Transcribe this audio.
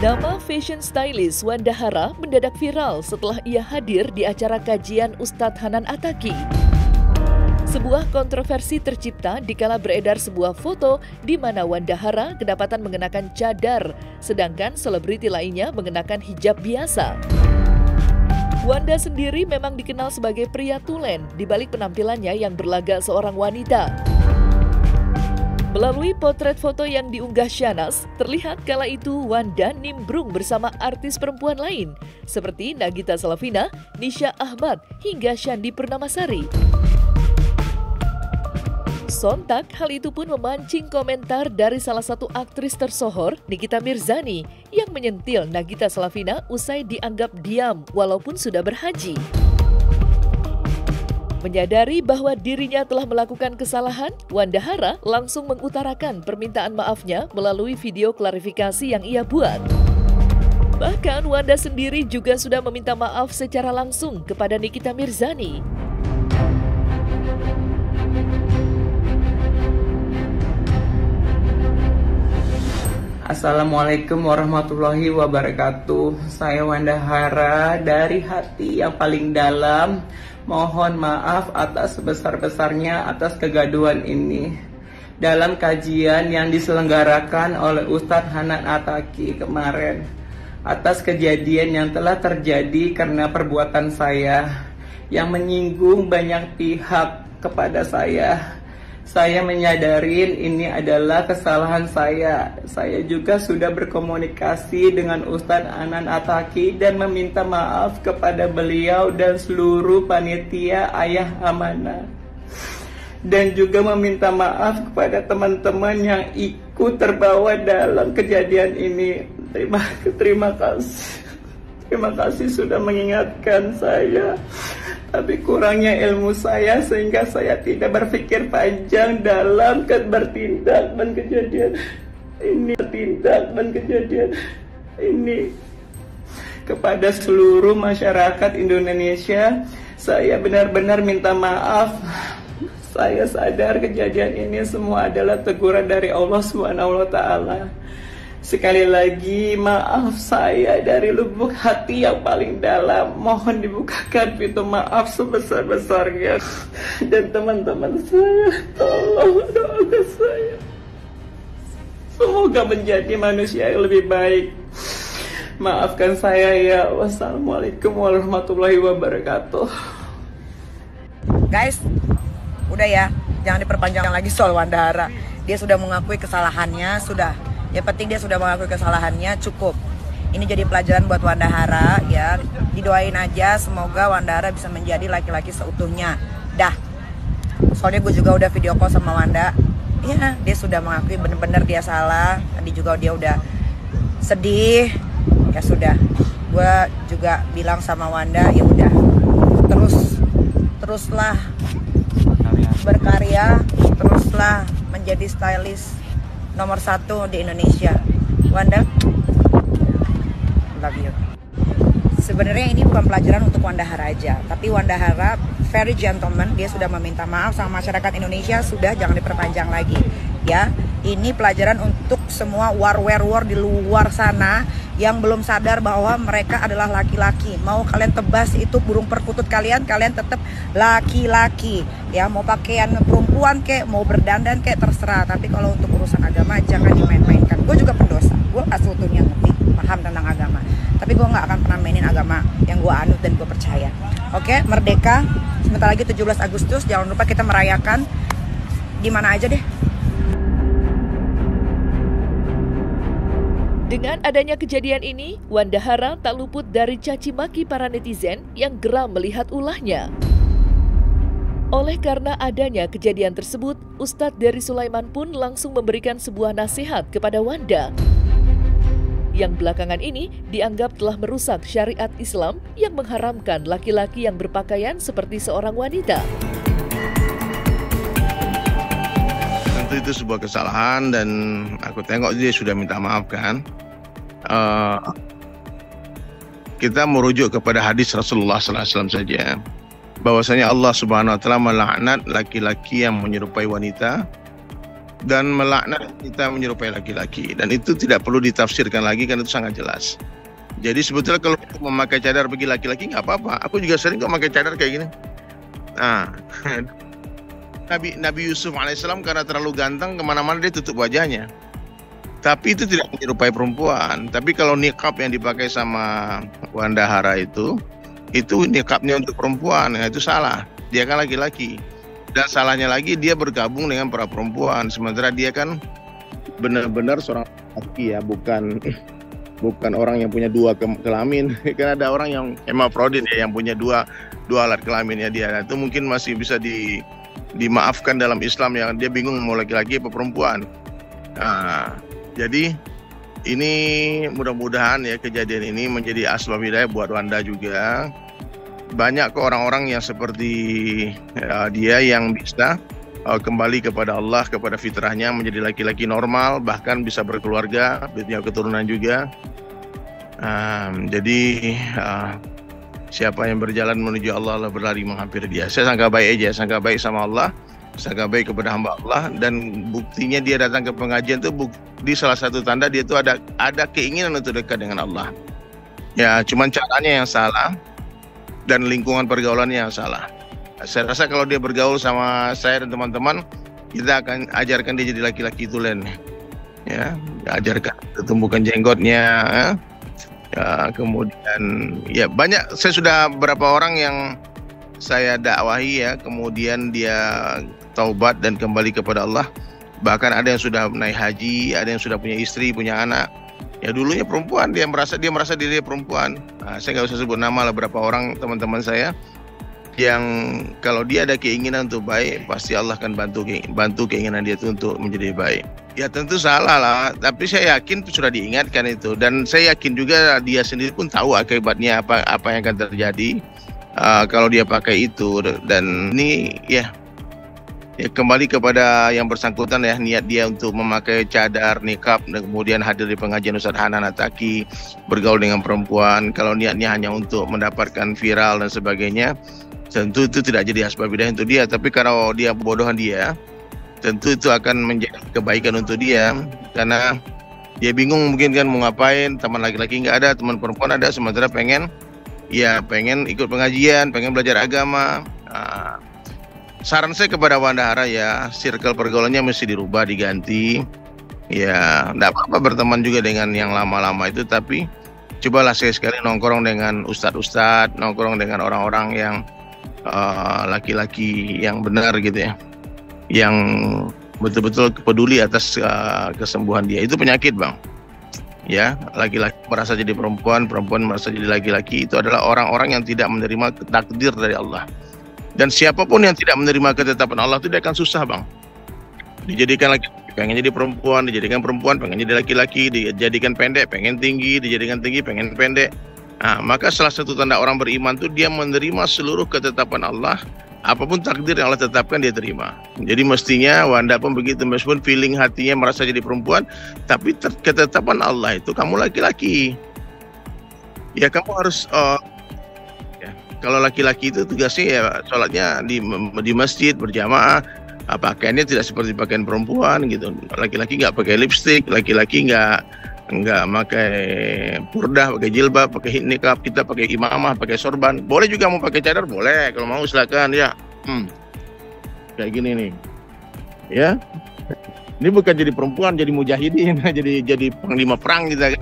Nama fashion stylist Wanda Hara mendadak viral setelah ia hadir di acara kajian Ustadz Hanan Attaqi. Sebuah kontroversi tercipta dikala beredar sebuah foto di mana Wanda Hara kedapatan mengenakan cadar, sedangkan selebriti lainnya mengenakan hijab biasa. Wanda sendiri memang dikenal sebagai pria tulen di balik penampilannya yang berlagak seorang wanita. Melalui potret foto yang diunggah Shahnaz, terlihat kala itu Wanda nimbrung bersama artis perempuan lain seperti Nagita Slavina, Nisha Ahmad, hingga Shandy Purnamasari. Sontak, hal itu pun memancing komentar dari salah satu aktris tersohor, Nikita Mirzani, yang menyentil Nagita Slavina usai dianggap diam walaupun sudah berhaji. Menyadari bahwa dirinya telah melakukan kesalahan, Wanda Hara langsung mengutarakan permintaan maafnya melalui video klarifikasi yang ia buat. Bahkan Wanda sendiri juga sudah meminta maaf secara langsung kepada Nikita Mirzani. Assalamualaikum warahmatullahi wabarakatuh. Saya Wanda Hara dari hati yang paling dalam. Mohon maaf atas sebesar-besarnya atas kegaduhan ini. Dalam kajian yang diselenggarakan oleh Ustadz Hanan Attaqi kemarin, atas kejadian yang telah terjadi karena perbuatan saya yang menyinggung banyak pihak kepada saya menyadarin ini adalah kesalahan saya. Saya juga sudah berkomunikasi dengan Ustadz Hanan Attaqi dan meminta maaf kepada beliau dan seluruh panitia Ayah Amanah. Dan juga meminta maaf kepada teman-teman yang ikut terbawa dalam kejadian ini. Terima kasih. Terima kasih sudah mengingatkan saya. Tapi kurangnya ilmu saya sehingga saya tidak berpikir panjang dalam bertindak dan kejadian ini. Kepada seluruh masyarakat Indonesia, saya benar-benar minta maaf. Saya sadar kejadian ini semua adalah teguran dari Allah SWT. Sekali lagi maaf saya dari lubuk hati yang paling dalam. Mohon dibukakan pintu maaf sebesar-besarnya. Dan teman-teman saya, tolong doakan saya. Semoga menjadi manusia yang lebih baik. Maafkan saya ya. Wassalamualaikum warahmatullahi wabarakatuh. Guys, udah ya, jangan diperpanjang lagi soal Wanda Hara. Dia sudah mengakui kesalahannya, sudah. Yang penting dia sudah mengakui kesalahannya, cukup. Ini jadi pelajaran buat Wanda Hara ya. Didoain aja semoga Wanda Hara bisa menjadi laki-laki seutuhnya. Dah. Soalnya gue juga udah video call sama Wanda. Ya, dia sudah mengakui bener-bener dia salah. Tadi juga dia udah sedih. Ya sudah. Gue juga bilang sama Wanda, ya udah. Teruslah berkarya, teruslah menjadi stylist nomor 1 di Indonesia. Wanda, love you. Sebenarnya ini bukan pelajaran untuk Wanda Hara aja, tapi Wanda Hara very gentleman, dia sudah meminta maaf sama masyarakat Indonesia, sudah jangan diperpanjang lagi ya. Ini pelajaran untuk semua warrior di luar sana yang belum sadar bahwa mereka adalah laki-laki. Mau kalian tebas itu burung perkutut kalian tetap laki-laki ya. Mau pakaian perempuan kek, mau berdandan kek, terserah. Tapi kalau untuk urusan agama jangan dimain-mainkan. Gue juga pendosa, gue asli ngerti, paham tentang agama. Tapi gue gak akan pernah mainin agama yang gue anut dan gue percaya. Oke, merdeka. Sebentar lagi 17 Agustus, jangan lupa kita merayakan di mana aja deh. Dengan adanya kejadian ini, Wanda Hara tak luput dari caci maki para netizen yang geram melihat ulahnya. Oleh karena adanya kejadian tersebut, Ustadz Dery Sulaiman pun langsung memberikan sebuah nasihat kepada Wanda. Yang belakangan ini dianggap telah merusak syariat Islam yang mengharamkan laki-laki yang berpakaian seperti seorang wanita. Tentu itu sebuah kesalahan dan aku tengok dia sudah minta maaf kan. Kita merujuk kepada hadis Rasulullah SAW saja. bahwasanya Allah Subhanahu wa taala melaknat laki-laki yang menyerupai wanita dan melaknat wanita menyerupai laki-laki, dan itu tidak perlu ditafsirkan lagi kan, itu sangat jelas. Jadi sebetulnya kalau memakai cadar bagi laki-laki nggak apa-apa. Aku juga sering kok memakai cadar kayak gini. Nah, Nabi Yusuf alaihissalam karena terlalu ganteng kemana-mana dia tutup wajahnya. Tapi itu tidak menyerupai perempuan. Tapi kalau niqab yang dipakai sama Wandahara itu niqabnya untuk perempuan, nah itu salah. Dia kan laki-laki. Dan salahnya lagi dia bergabung dengan para perempuan. Sementara dia kan benar-benar seorang laki ya, bukan orang yang punya dua kelamin. Kan ada orang yang hemafrodit ya, yang punya dua alat kelaminnya dia. Nah, itu mungkin masih bisa dimaafkan dalam Islam, yang dia bingung mau laki-laki apa perempuan. Nah, jadi ini mudah-mudahan ya kejadian ini menjadi asbab hidayah buat Wanda juga. Banyak kok orang-orang yang seperti dia yang bisa kembali kepada Allah, kepada fitrahnya, menjadi laki-laki normal, bahkan bisa berkeluarga, punya keturunan juga. Jadi siapa yang berjalan menuju Allah, Allah berlari menghampiri dia. Saya sangka baik aja, sangka baik sama Allah, sangka baik kepada hamba Allah, dan buktinya dia datang ke pengajian itu di salah satu tanda dia itu ada keinginan untuk dekat dengan Allah. Ya, cuman caranya yang salah dan lingkungan pergaulannya yang salah. Saya rasa kalau dia bergaul sama saya dan teman-teman, kita akan ajarkan dia jadi laki-laki tulen. Ya, ajarkan tumbuhkan jenggotnya. Ya, kemudian ya banyak, saya sudah berapa orang yang saya dakwahi ya, kemudian dia taubat dan kembali kepada Allah. Bahkan ada yang sudah naik haji, ada yang sudah punya istri, punya anak. Ya dulunya perempuan, dia merasa diri dia perempuan. Nah, saya nggak usah sebut nama lah, berapa orang teman-teman saya yang kalau dia ada keinginan untuk baik, pasti Allah akan bantu keinginan dia itu untuk menjadi baik. Ya tentu salah lah, tapi saya yakin sudah diingatkan itu, dan saya yakin juga dia sendiri pun tahu akibatnya apa yang akan terjadi kalau dia pakai itu. Dan ini ya kembali kepada yang bersangkutan ya, niat dia untuk memakai cadar, niqab, dan kemudian hadir di pengajian Ustadz Hanan Attaqi, bergaul dengan perempuan. Kalau niatnya hanya untuk mendapatkan viral dan sebagainya, tentu itu tidak jadi asbab hidayah untuk dia. Tapi kalau dia bodohan dia, tentu itu akan menjadi kebaikan untuk dia, karena dia bingung mungkin kan mau ngapain, teman laki-laki nggak ada, teman perempuan ada, sementara pengen ikut pengajian, pengen belajar agama. Saran saya kepada Wandahara ya, circle pergaulannya mesti dirubah, diganti. Ya, enggak apa-apa berteman juga dengan yang lama-lama itu, tapi cobalah sekali-sekali nongkrong dengan ustadz-ustadz, nongkrong dengan orang-orang yang laki-laki yang benar gitu ya, yang betul-betul peduli atas kesembuhan dia. Itu penyakit, Bang. Ya, laki-laki merasa jadi perempuan, perempuan merasa jadi laki-laki, itu adalah orang-orang yang tidak menerima takdir dari Allah. Dan siapapun yang tidak menerima ketetapan Allah itu dia akan susah, Bang. Dijadikan laki-laki pengen jadi perempuan, dijadikan perempuan pengen jadi laki-laki, dijadikan pendek pengen tinggi, dijadikan tinggi pengen pendek. Nah, maka salah satu tanda orang beriman itu dia menerima seluruh ketetapan Allah. Apapun takdir yang Allah tetapkan dia terima. Jadi mestinya Wanda pun begitu, meskipun feeling hatinya merasa jadi perempuan, tapi ketetapan Allah itu kamu laki-laki. Ya kamu harus kalau laki-laki itu tugasnya ya sholatnya di masjid berjamaah, pakaiannya tidak seperti pakaian perempuan gitu. Laki-laki nggak pakai lipstik, laki-laki nggak pakai purdah, pakai jilbab, pakai niqab. Kita pakai imamah, pakai sorban. Boleh juga mau pakai cadar, boleh. Kalau mau silakan ya. Kayak gini nih, ya. Ini bukan jadi perempuan, jadi mujahidin, jadi panglima perang gitu.